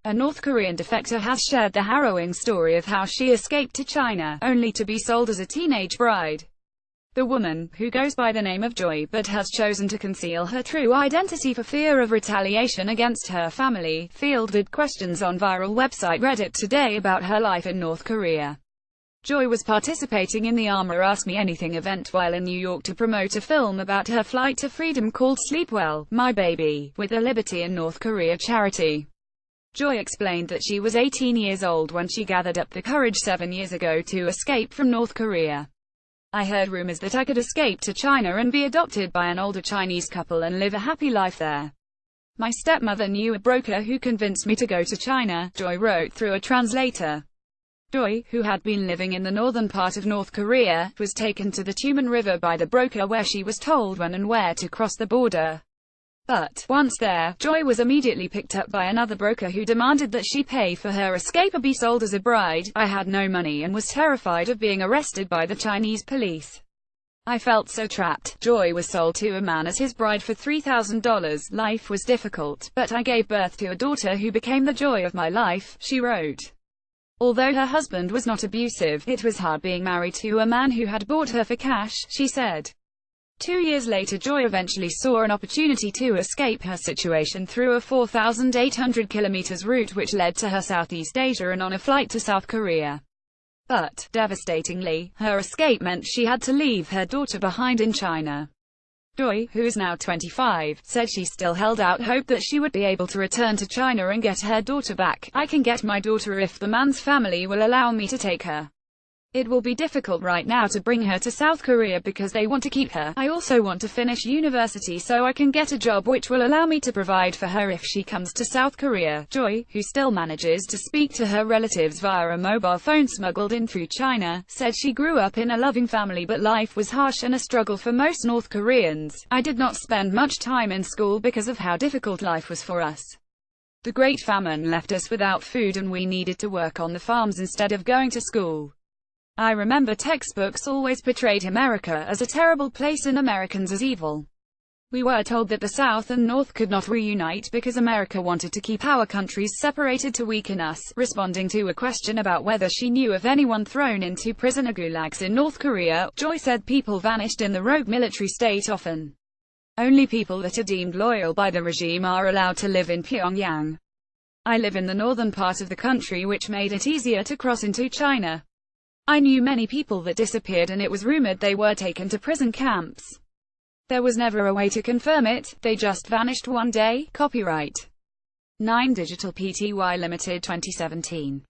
A North Korean defector has shared the harrowing story of how she escaped to China, only to be sold as a teenage bride. The woman, who goes by the name of Joy but has chosen to conceal her true identity for fear of retaliation against her family, fielded questions on viral website Reddit today about her life in North Korea. Joy was participating in the Ask Me Anything event while in New York to promote a film about her flight to freedom called Sleep Well, My Baby, with the Liberty in North Korea charity. Joy explained that she was 18 years old when she gathered up the courage 7 years ago to escape from North Korea. I heard rumors that I could escape to China and be adopted by an older Chinese couple and live a happy life there. My stepmother knew a broker who convinced me to go to China, Joy wrote through a translator. Joy, who had been living in the northern part of North Korea, was taken to the Tumen River by the broker where she was told when and where to cross the border. But, once there, Joy was immediately picked up by another broker who demanded that she pay for her escape or be sold as a bride. I had no money and was terrified of being arrested by the Chinese police. I felt so trapped. Joy was sold to a man as his bride for $3,000. Life was difficult, but I gave birth to a daughter who became the joy of my life, she wrote. Although her husband was not abusive, it was hard being married to a man who had bought her for cash, she said. 2 years later, Joy eventually saw an opportunity to escape her situation through a 4,800 kilometers route which led to her Southeast Asia and on a flight to South Korea. But, devastatingly, her escape meant she had to leave her daughter behind in China. Joy, who is now 25, said she still held out hope that she would be able to return to China and get her daughter back. I can get my daughter if the man's family will allow me to take her. It will be difficult right now to bring her to South Korea because they want to keep her. I also want to finish university so I can get a job which will allow me to provide for her if she comes to South Korea. Joy, who still manages to speak to her relatives via a mobile phone smuggled in through China, said she grew up in a loving family but life was harsh and a struggle for most North Koreans. I did not spend much time in school because of how difficult life was for us. The Great Famine left us without food and we needed to work on the farms instead of going to school. I remember textbooks always portrayed America as a terrible place and Americans as evil. We were told that the South and North could not reunite because America wanted to keep our countries separated to weaken us. Responding to a question about whether she knew of anyone thrown into prison or gulags in North Korea, Joy said people vanished in the rogue military state often. Only people that are deemed loyal by the regime are allowed to live in Pyongyang. I live in the northern part of the country which made it easier to cross into China. I knew many people that disappeared and it was rumored they were taken to prison camps. There was never a way to confirm it, they just vanished one day. Copyright 9 Digital Pty Limited 2017.